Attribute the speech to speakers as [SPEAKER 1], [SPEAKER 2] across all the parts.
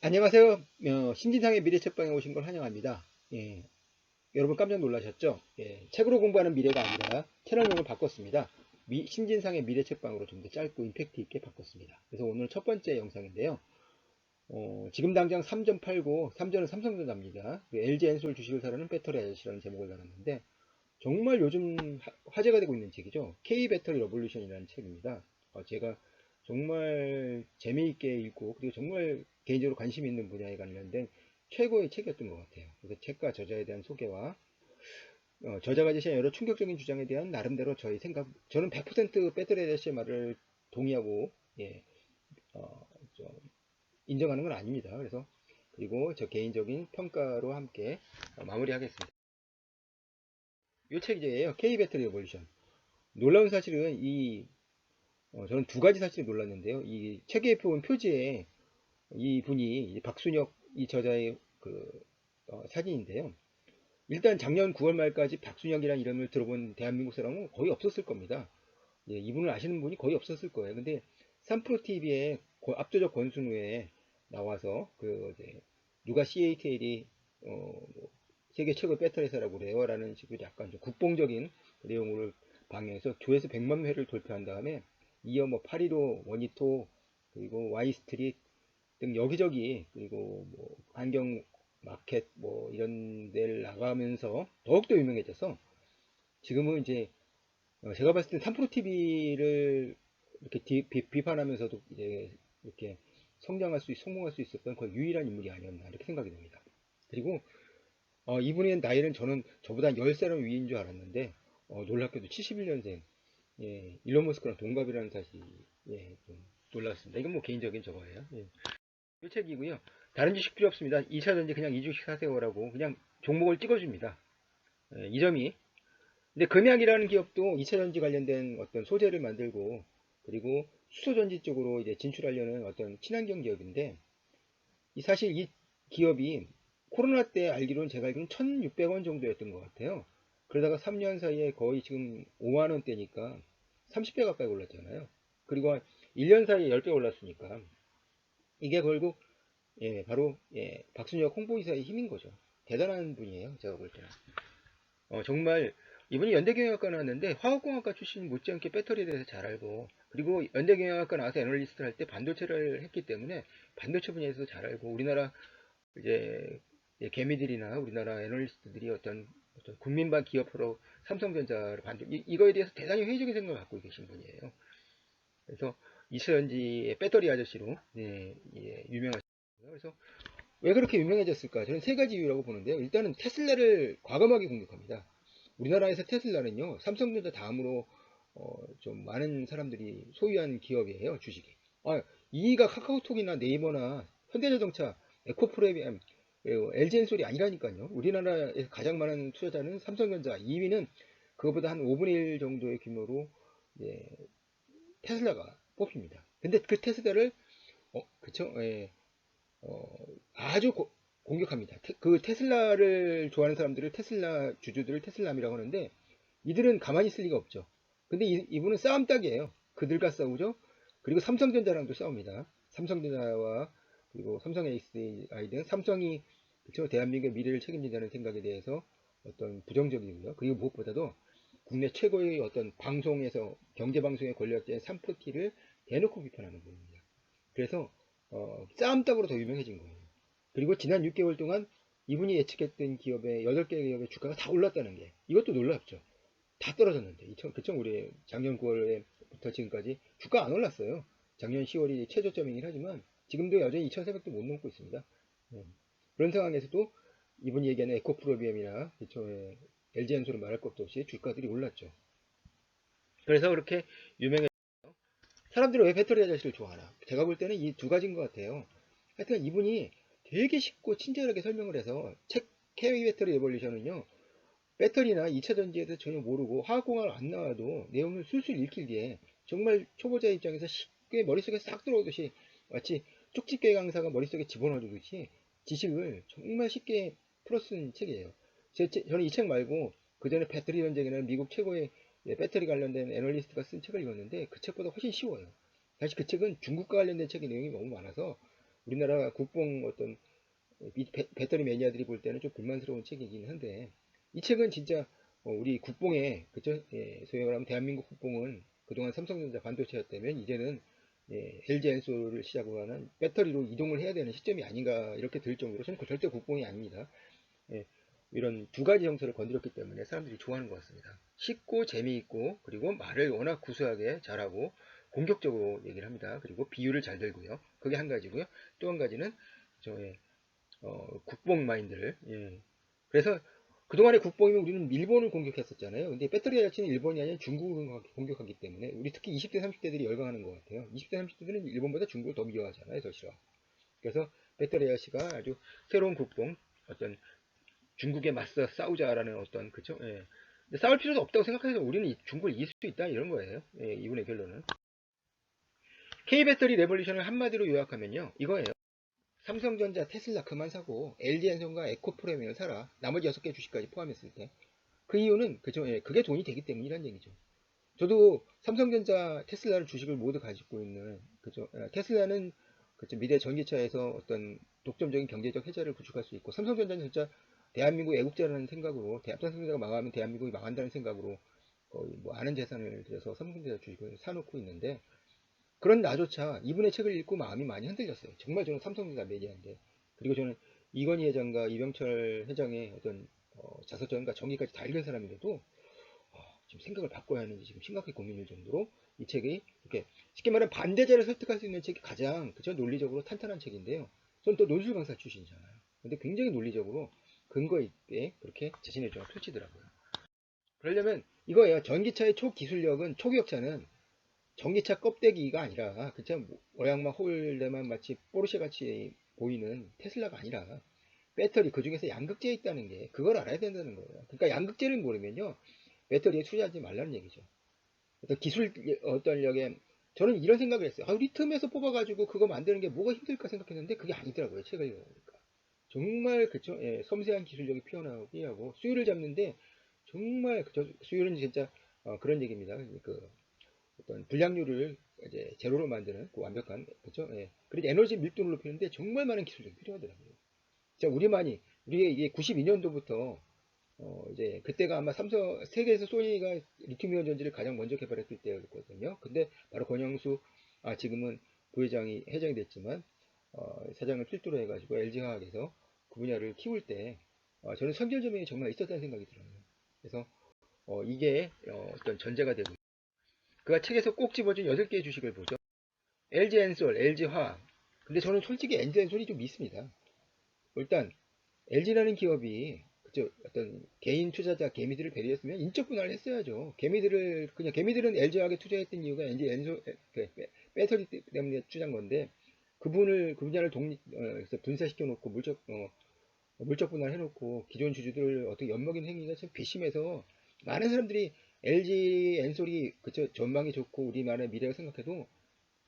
[SPEAKER 1] 안녕하세요. 신진상의 미래책방에 오신 걸 환영합니다. 예, 여러분 깜짝 놀라셨죠? 책으로 공부하는 미래가 아니라 채널명을 바꿨습니다. 신진상의 미래책방으로 좀 더 짧고 임팩트 있게 바꿨습니다. 그래서 오늘 첫 번째 영상인데요. 지금 당장 3점 팔고 3점은 삼성전자입니다. LG 엔솔 주식을 사려는 배터리 아저씨라는 제목을 달았는데 정말 요즘 화제가 되고 있는 책이죠. K 배터리 러볼루션이라는 책입니다. 제가 정말 재미있게 읽고 그리고 정말 개인적으로 관심 있는 분야에 관련된 최고의 책이었던 것 같아요. 그래서 책과 저자에 대한 소개와 저자가 제시한 여러 충격적인 주장에 대한 나름대로 저희 생각, 저는 100% 배터리 아저씨의 말을 동의하고 예, 좀 인정하는 건 아닙니다. 그래서 그리고 저 개인적인 평가로 함께 마무리하겠습니다. 이 책이에요. K 배터리 레볼루션. 놀라운 사실은 저는 두 가지 사실이 놀랐는데요. 이 책에 본 표지에 이 분이 박순혁 이 저자의 사진인데요. 일단 작년 9월 말까지 박순혁이라는 이름을 들어본 대한민국 사람은 거의 없었을 겁니다. 예, 이분을 아시는 분이 거의 없었을 거예요. 근데 삼프로 TV에 압도적 권순우에 나와서 누가 CATL이 세계 최고의 배터리 회사라고 그래요라는 식으로 약간 좀 국뽕적인 내용을 방영해서 조회수 100만 회를 돌파한 다음에 이어 뭐 815, 원이토, 그리고 와이스트릿 등 여기저기 그리고 뭐 환경 마켓 뭐 이런 데를 나가면서 더욱더 유명해져서 지금은 이제 제가 봤을 때 삼프로 TV를 이렇게 비판하면서도 이제 이렇게 성공할 수 있었던 거의 유일한 인물이 아니었나 이렇게 생각이 됩니다. 그리고 이분의 나이는 저는 저보다 10살은 위인 줄 알았는데 놀랍게도 71년생 일론 머스크랑 동갑이라는 사실이 좀 놀랐습니다. 이건 뭐 개인적인 저거예요. 이 책이고요. 다른 지식 필요 없습니다. 2차전지 그냥 이 주식 사세요라고 그냥 종목을 찍어줍니다. 이 점이 근데 금약이라는 기업도 2차전지 관련된 어떤 소재를 만들고 그리고 수소전지 쪽으로 이제 진출하려는 어떤 친환경 기업인데 사실 이 기업이 코로나 때 알기로는 제가 알기로는 1,600원 정도였던 것 같아요. 그러다가 3년 사이에 거의 지금 5만 원대니까 30배 가까이 올랐잖아요. 그리고 1년 사이에 10배 올랐으니까 이게 결국 바로 박순혁 홍보이사의 힘인 거죠. 대단한 분이에요. 제가 볼 때는. 정말 이분이 연대경영학과 나왔는데 화학공학과 출신 못지않게 배터리에 대해서 잘 알고 그리고 연대경영학과 나와서 애널리스트를 할 때 반도체를 했기 때문에 반도체 분야에서 잘 알고 우리나라 이제 개미들이나 우리나라 애널리스트들이 어떤 국민반 기업으로 삼성전자를 이거에 대해서 대단히 회의적인 생각을 갖고 계신 분이에요. 그래서 이차전지의 배터리 아저씨로 유명하십니다. 그래서 왜 그렇게 유명해졌을까? 저는 세 가지 이유라고 보는데요. 일단은 테슬라를 과감하게 공격합니다. 우리나라에서 테슬라는요, 삼성전자 다음으로 좀 많은 사람들이 소유한 기업이에요, 주식이. 이가 카카오톡이나 네이버나 현대자동차, 에코프로비엠, LG엔솔이 아니라니까요. 우리나라에서 가장 많은 투자자는 삼성전자, 2위는 그거보다 한 5분의 1 정도의 규모로 테슬라가 뽑힙니다. 근데 그 테슬라를 그쵸? 어, 아주 공격합니다. 그 테슬라를 좋아하는 사람들을 테슬라 주주들을 테슬람이라고 하는데 이들은 가만히 있을 리가 없죠. 근데 이분은 싸움닭이에요. 그들과 싸우죠. 그리고 삼성전자랑도 싸웁니다. 삼성전자와 그리고 삼성 SDI 등 삼성이 그쵸 대한민국의 미래를 책임진다는 생각에 대해서 어떤 부정적이고요. 그리고 무엇보다도 국내 최고의 어떤 방송에서 경제방송의 권력자인 삼프로티를 대놓고 비판하는 분입니다. 그래서 싸움닭으로 더 유명해진 거예요. 그리고 지난 6개월 동안 이분이 예측했던 기업의 8개 기업의 주가가 다 올랐다는 게 이것도 놀랍죠. 다 떨어졌는데 그쵸 우리 작년 9월부터 지금까지 주가 안 올랐어요. 작년 10월이 최저점이긴 하지만 지금도 여전히 2,400도 못 넘고 있습니다. 그런 상황에서도 이분이 얘기하는 에코프로비엠이나 LG엔솔은 말할 것도 없이 주가들이 올랐죠. 그래서 그렇게 유명해. 사람들은 왜 배터리 아저씨를 좋아하나? 제가 볼 때는 이 두 가지인 것 같아요. 하여튼 이분이 되게 쉽고 친절하게 설명을 해서 책 K 배터리 레볼루션은요. 배터리나 2차전지에 대해서 전혀 모르고 화학공학을 안 나와도 내용을 술술 읽히기에 정말 초보자 입장에서 쉽게 머릿속에 싹 들어오듯이 마치 쪽집게 강사가 머릿속에 집어넣어주듯이 지식을 정말 쉽게 풀어쓴 책이에요. 저는 이 책 말고 그 전에 배터리 전쟁이라는 미국 최고의 배터리 관련된 애널리스트가 쓴 책을 읽었는데 그 책보다 훨씬 쉬워요. 사실 그 책은 중국과 관련된 책의 내용이 너무 많아서 우리나라 국뽕 어떤 배터리 매니아들이 볼 때는 좀 불만스러운 책이긴 한데, 이 책은 진짜 우리 국뽕에, 그죠? 예, 소위 말하면 대한민국 국뽕은 그동안 삼성전자 반도체였다면 이제는 LG 엔솔을 시작으로 하는 배터리로 이동을 해야 되는 시점이 아닌가 이렇게 들 정도로 저는 절대 국뽕이 아닙니다. 예, 이런 두 가지 정서를 건드렸기 때문에 사람들이 좋아하는 것 같습니다. 쉽고 재미있고, 그리고 말을 워낙 구수하게 잘하고 공격적으로 얘기를 합니다. 그리고 비유를 잘 들고요. 그게 한 가지고요. 또 한 가지는 저의 국뽕 마인드를, 예. 그래서 그동안의 국뽕이면 우리는 일본을 공격했었잖아요. 근데 배터리 자체는 일본이 아니라 중국을 공격하기 때문에 우리 특히 20대 30대들이 열광하는 것 같아요. 20대 30대들은 일본보다 중국을 더 미워하잖아요. 더 싫어. 그래서 배터리 아저씨가 아주 새로운 국뽕, 어떤 중국에 맞서 싸우자라는 어떤, 그쵸? 예. 근데 싸울 필요도 없다고 생각해서 우리는 중국을 이길 수 있다 이런 거예요. 예, 이분의 결론은. K배터리 레볼루션을 한마디로 요약하면요. 이거예요. 삼성전자, 테슬라 그만 사고 LG엔솔과 에코프로텍을 사라. 나머지 6개 주식까지 포함했을 때. 그 이유는 그죠? 예, 그게 돈이 되기 때문이란 얘기죠. 저도 삼성전자, 테슬라를 주식을 모두 가지고 있는, 그죠? 예, 테슬라는 그죠? 미래 전기차에서 어떤 독점적인 경제적 혜자를 구축할 수 있고, 삼성전자는 진짜 대한민국 애국자라는 생각으로, 삼성전자가 망하면 대한민국이 망한다는 생각으로 거의 뭐 아는 재산을 들여서 삼성전자 주식을 사놓고 있는데, 그런 나조차 이분의 책을 읽고 마음이 많이 흔들렸어요. 정말 저는 삼성전자 매니아인데. 그리고 저는 이건희 회장과 이병철 회장의 어떤 자서전과 정의까지 다 읽은 사람인데도 지금 생각을 바꿔야 하는지 지금 심각하게 고민일 정도로 이 책이 이렇게 쉽게 말하면 반대자를 설득할 수 있는 책이 가장 그저 논리적으로 탄탄한 책인데요. 저는 또 논술 강사 출신이잖아요. 근데 굉장히 논리적으로 근거 있게 그렇게 자신의 주장을 펼치더라고요. 그러려면 이거예요. 전기차의 초기술력은 초기역차는 전기차 껍데기가 아니라 그쵸 모양만 홀레만 마치 포르쉐 같이 보이는 테슬라가 아니라 배터리 그 중에서 양극재에 있다는 게 그걸 알아야 된다는 거예요. 그러니까 양극재를 모르면요 배터리에 투자하지 말라는 얘기죠. 어떤 기술 어떤 력에 저는 이런 생각을 했어요. 아, 리튬에서 뽑아가지고 그거 만드는 게 뭐가 힘들까 생각했는데 그게 아니더라고요. 책을 읽어보니까 정말 그쵸 예, 섬세한 기술력이 피어나게 하고 수율을 잡는데 정말 그쵸 수율은 진짜 그런 얘기입니다. 그 어떤 불량률을 이제 제로로 만드는 그 완벽한 그렇죠? 예. 그리고 에너지 밀도를 높이는데 정말 많은 기술력이 필요하더라고요. 자, 우리의 이게 92년도부터 이제 그때가 아마 삼성 세계에서 소니가 리튬이온 전지를 가장 먼저 개발했을 때였거든요. 근데 바로 권영수 지금은 부회장이 회장이 됐지만 사장을 필두로 해가지고 LG화학에서 그 분야를 키울 때 저는 선결점이 정말 있었다는 생각이 들어요. 그래서 이게 어떤 전제가 되고 그가 책에서 꼭 집어준 8개의 주식을 보죠. LG엔솔, LG화학. 근데 저는 솔직히 LG엔솔이 좀 있습니다. 일단 LG라는 기업이 그죠 어떤 개인 투자자 개미들을 배려했으면 인적 분할을 했어야죠. 개미들은 LG화학에 투자했던 이유가 LG엔솔 배터리 때문에 투자한 건데 그 분야를 그래서 분사시켜 놓고 물적 분할해 놓고 기존 주주들을 어떻게 엿먹이는 행위가 참 괘씸해서 많은 사람들이 LG 엔솔이 그쵸 전망이 좋고 우리나라의 미래를 생각해도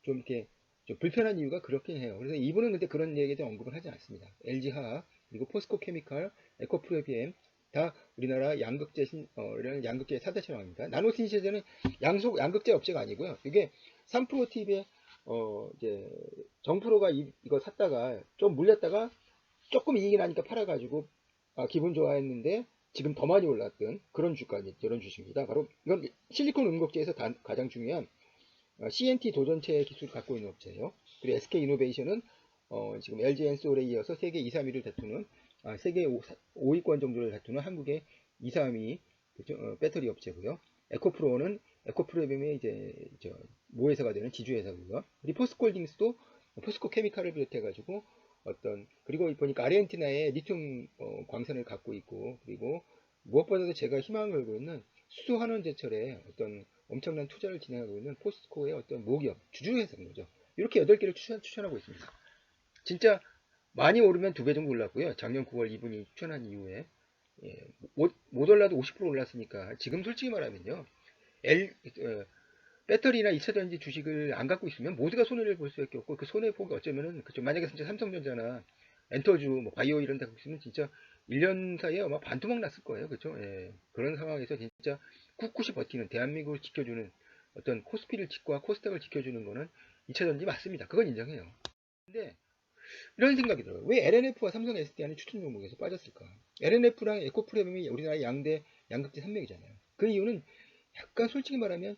[SPEAKER 1] 좀 이렇게 좀 불편한 이유가 그렇긴 해요. 그래서 이분은 근데 그런 얘기에 대해 언급을 하지 않습니다. LG화학 그리고 포스코 케미칼, 에코프로비엠 다 우리나라 이런 양극재 4대 체험입니다. 나노신시제는 양극재 업체가 아니고요. 이게 3프로 TV에 이제 정프로가 이거 샀다가 좀 물렸다가 조금 이익이 나니까 팔아가지고 기분 좋아했는데 지금 더 많이 올랐던 그런 주가지 이런 주식입니다. 바로 이건 실리콘 음극재에서 가장 중요한 CNT 도전체 기술을 갖고 있는 업체예요. 그리고 SK 이노베이션은 지금 LG 엔솔에 이어서 세계 2, 3위를 다투는 세계 5위권 정도를 다투는 한국의 2, 3위 그렇죠? 배터리 업체고요. 에코프로비엠의 이제 모회사가 되는 지주회사고요. 그리고 포스코홀딩스도 포스코 케미칼을 비롯해가지고 그리고 보니까 아르헨티나에 리튬 광산을 갖고 있고 그리고 무엇보다도 제가 희망을 걸고 있는 수소환원 제철에 어떤 엄청난 투자를 진행하고 있는 포스코의 어떤 모기업 주주회사인 거죠. 이렇게 8개를 추천하고 있습니다. 진짜 많이 오르면 2배 정도 올랐고요. 작년 9월 이분이 추천한 이후에 못 올라도 50% 올랐으니까 지금 솔직히 말하면요. 배터리나 2차전지 주식을 안 갖고 있으면 모두가 손해를 볼 수밖에 없고 그 손해폭이 어쩌면은 그쵸 만약에 진짜 삼성전자나 엔터주 뭐 바이오 이런 데 갖고 있으면 진짜 1년 사이에 아마 반토막 났을 거예요. 그쵸? 예. 그런 상황에서 진짜 꿋꿋이 버티는 대한민국을 지켜주는 어떤 코스피를 지과 코스닥을 지켜주는 거는 2차전지 맞습니다. 그건 인정해요. 근데 이런 생각이 들어요. 왜 LNF와 삼성 SDI는 추천 종목에서 빠졌을까? LNF랑 에코프레미엄이 우리나라 양극재 산맥이잖아요. 그 이유는 약간 솔직히 말하면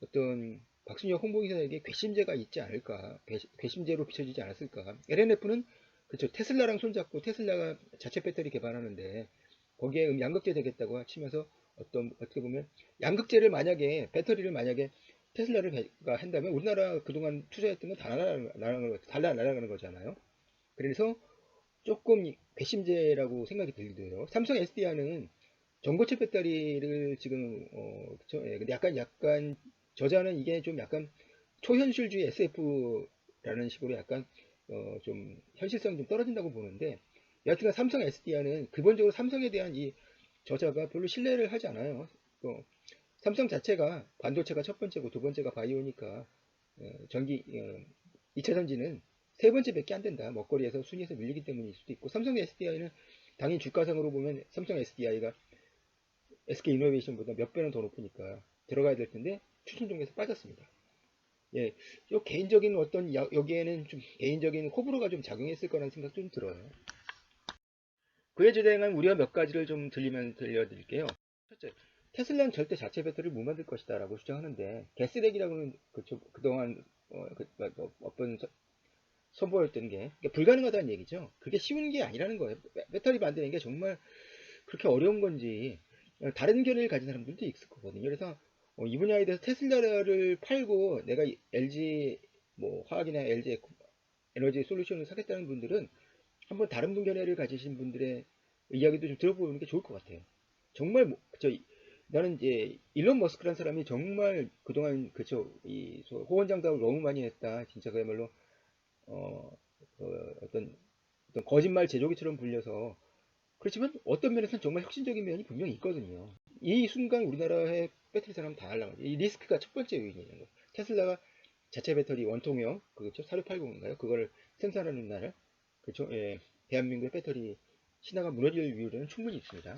[SPEAKER 1] 어떤 박순혁 홍보이사에게 괘씸죄가 있지 않을까, 괘씸죄로 비춰지지 않았을까. LNF는 그쵸, 테슬라랑 손잡고 테슬라가 자체 배터리 개발하는데 거기에 양극재 되겠다고 치면서 어떻게 보면 양극재를 만약에 배터리를 만약에 테슬라가 한다면 우리나라 그동안 투자했던 건 다 날아가는 거잖아요. 그래서 조금 괘씸죄라고 생각이 들더라고요. 삼성 SDI는 전고체 배터리를 지금 그쵸? 예, 근데 약간 저자는 이게 좀 약간 초현실주의 SF라는 식으로 약간 좀 현실성이 좀 떨어진다고 보는데 여하튼 삼성 SDI는 기본적으로 삼성에 대한 이 저자가 별로 신뢰를 하지 않아요. 삼성 자체가 반도체가 첫 번째고 두 번째가 바이오니까 전기 2차 전지는 세 번째밖에 안 된다. 먹거리에서 순위에서 밀리기 때문일 수도 있고 삼성 SDI는 당연히 주가상으로 보면 삼성 SDI가 SK이노베이션보다 몇 배는 더 높으니까 들어가야 될 텐데 추천 종목에서 빠졌습니다. 예, 요 개인적인 여기에는 좀 개인적인 호불호가 좀 작용했을 거라는 생각 좀 들어요. 그에 대한 우려 몇 가지를 좀 들려드릴게요. 첫째, 테슬라는 절대 자체 배터리를 못 만들 것이다 라고 주장하는데 게스렉이라고는 그동안 어떤 선보였던 게 불가능하다는 얘기죠. 그게 쉬운 게 아니라는 거예요. 배터리 만드는 게 정말 그렇게 어려운 건지 다른 견해를 가진 사람들도 있을 거거든요. 그래서 이 분야에 대해서 테슬라를 팔고 내가 LG 뭐 화학이나 LG 에너지 솔루션을 사겠다는 분들은 한번 다른 분 견해를 가지신 분들의 이야기도 좀 들어보는 게 좋을 것 같아요. 정말 나는 이제 일론 머스크라는 사람이 정말 그동안 그쵸 이 호언장담을 너무 많이 했다. 진짜 그야말로 어, 어떤 거짓말 제조기처럼 불려서 그렇지만 어떤 면에서는 정말 혁신적인 면이 분명히 있거든요. 이 순간 우리나라의 배터리 산업은 다 날라가죠. 이 리스크가 첫 번째 요인이에요. 테슬라가 자체 배터리 원통형 그렇죠? 4680인가요? 그걸 생산하는 날 그렇죠? 예, 대한민국의 배터리 신화가 무너질 위험은 충분히 있습니다.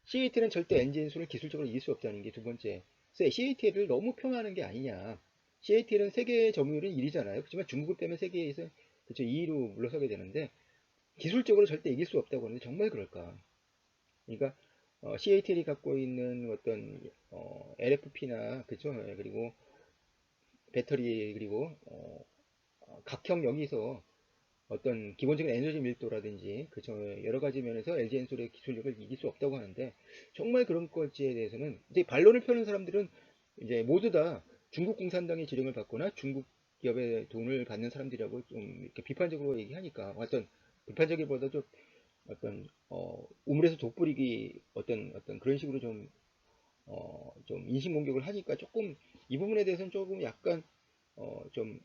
[SPEAKER 1] CAT는 절대 엔진수를 기술적으로 이길 수 없다는 게 두 번째. CAT를 너무 폄하하는 게 아니냐. CAT는 세계 점유율은 1위잖아요. 그렇지만 중국을 빼면 세계에서 그렇죠 2위로 물러서게 되는데 기술적으로 절대 이길 수 없다고 하는데 정말 그럴까? 그러니까 CATL이 갖고 있는 어떤 LFP나 그죠? 그리고 배터리 그리고 각형 여기서 어떤 기본적인 에너지 밀도라든지 그죠? 여러 가지 면에서 LG 엔솔의 기술력을 이길 수 없다고 하는데 정말 그런 건지에 대해서는 이제 반론을 펴는 사람들은 이제 모두 다 중국 공산당의 지령을 받거나 중국 기업의 돈을 받는 사람들이라고 좀 이렇게 비판적으로 얘기하니까 어떤 비판적이보다도 어떤 우물에서 독불이기 어떤 그런 식으로 좀 인신 공격을 하니까 조금 이 부분에 대해서는 조금 약간 좀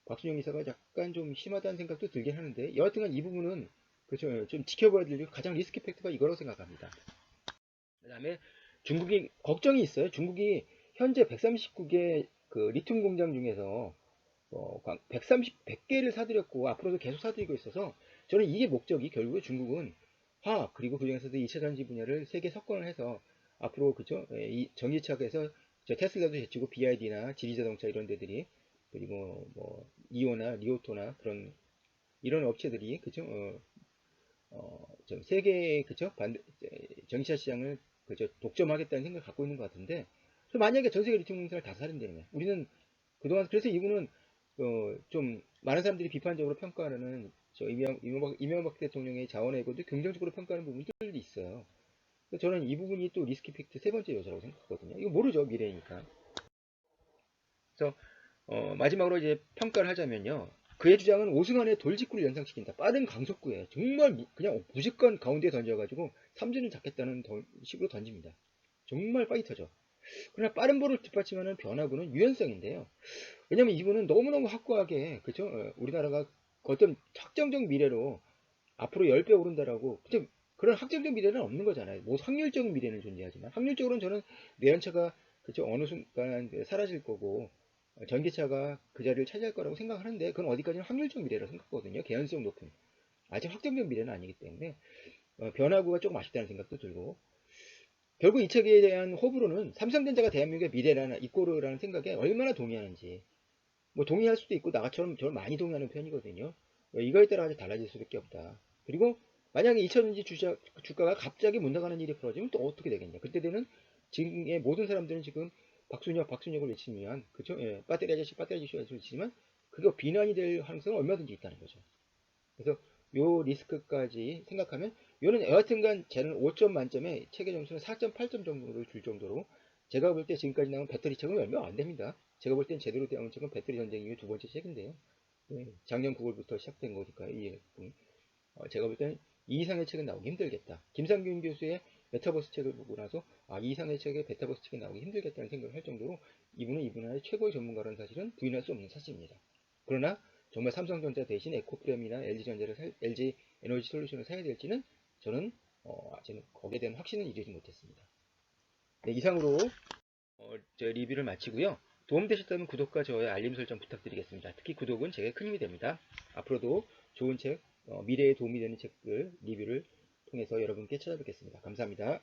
[SPEAKER 1] 박순영 이사가 약간 좀 심하다는 생각도 들긴 하는데 여하튼간 이 부분은 그렇죠 좀 지켜봐야 될 가장 리스크 팩터가 이거라고 생각합니다. 그다음에 중국이 걱정이 있어요. 중국이 현재 139개 그 리튬 공장 중에서 100개를 사들였고 앞으로도 계속 사들이고 있어서 저는 이게 목적이 결국에 중국은 화학 그리고 그중에서도 2차 전지 분야를 세계 석권을 해서 앞으로 그죠 이 전기차에서 테슬라도 제치고 BYD나 지리자동차 이런 데들이 그리고 뭐 이오나 리오토나 그런 이런 업체들이 그죠 좀 세계 그죠 전기차 시장을 그죠 독점하겠다는 생각을 갖고 있는 것 같은데 만약에 전 세계 리튬 공사를 다 사는다면 우리는 그동안 그래서 이분은 좀 많은 사람들이 비판적으로 평가하는 이명박 대통령의 자원외교도 긍정적으로 평가하는 부분들이 있어요. 저는 이 부분이 또 리스크 팩트 세 번째 요소라고 생각하거든요. 이거 모르죠 미래니까. 그래서 마지막으로 이제 평가를 하자면요. 그의 주장은 오승환의 돌직구를 연상시킨다. 빠른 강속구에 정말 그냥 무조건 가운데 던져가지고 3진을 잡겠다는 식으로 던집니다. 정말 파이터죠. 그러나 빠른 볼을 뒷받침하는 변화구는 유연성인데요. 왜냐면 이분은 너무너무 확고하게 그죠? 우리나라가 어떤 확정적 미래로 앞으로 10배 오른다라고 근데 그런 확정적 미래는 없는 거잖아요. 뭐 확률적인 미래는 존재하지만 확률적으로는 저는 내연차가 그죠? 어느 순간 사라질 거고 전기차가 그 자리를 차지할 거라고 생각하는데 그건 어디까지는 확률적 미래라고 생각하거든요. 개연성 높은 아직 확정적 미래는 아니기 때문에 변화구가 조금 아쉽다는 생각도 들고 결국 이 책에 대한 호불호는 삼성전자가 대한민국의 미래라는 이꼬르라는 생각에 얼마나 동의하는지 뭐 동의할 수도 있고 나처럼 저를 많이 동의하는 편이거든요. 이거에 따라 아주 달라질 수밖에 없다. 그리고 만약에 2000년지 주가가 갑자기 못 나가는 일이 벌어지면 또 어떻게 되겠냐. 그때 되는 지금의 모든 사람들은 지금 박순혁을 외치면, 그죠? 예, 배터리 아저씨 외치지만, 그거 비난이 될 가능성은 얼마든지 있다는 거죠. 그래서 요 리스크까지 생각하면, 요는 여하튼간 쟤는 5점 만점에 체계 점수는 4.8점 정도를 줄 정도로, 제가 볼 때 지금까지 나온 배터리 책은 얼마 안 됩니다. 제가 볼 땐 제대로 나온 책은 배터리 전쟁 이후 두 번째 책인데요. 예, 작년 9월부터 시작된 거니까요. 제가 볼 때는 이 이상의 책은 나오기 힘들겠다. 김상균 교수의 메타버스 책을 보고 나서 이 이상의 책에 메타버스 책이 나오기 힘들겠다는 생각을 할 정도로 이분은 이 분야의 최고의 전문가라는 사실은 부인할 수 없는 사실입니다. 그러나 정말 삼성전자 대신 에코프렘이나 LG 에너지 솔루션을 사야 될지는 저는 아직은 거기에 대한 확신은 이루지 못했습니다. 네, 이상으로 제 리뷰를 마치고요. 도움되셨다면 구독과 좋아요, 알림 설정 부탁드리겠습니다. 특히 구독은 제게 큰 힘이 됩니다. 앞으로도 좋은 책, 미래에 도움이 되는 책들 리뷰를 통해서 여러분께 찾아뵙겠습니다. 감사합니다.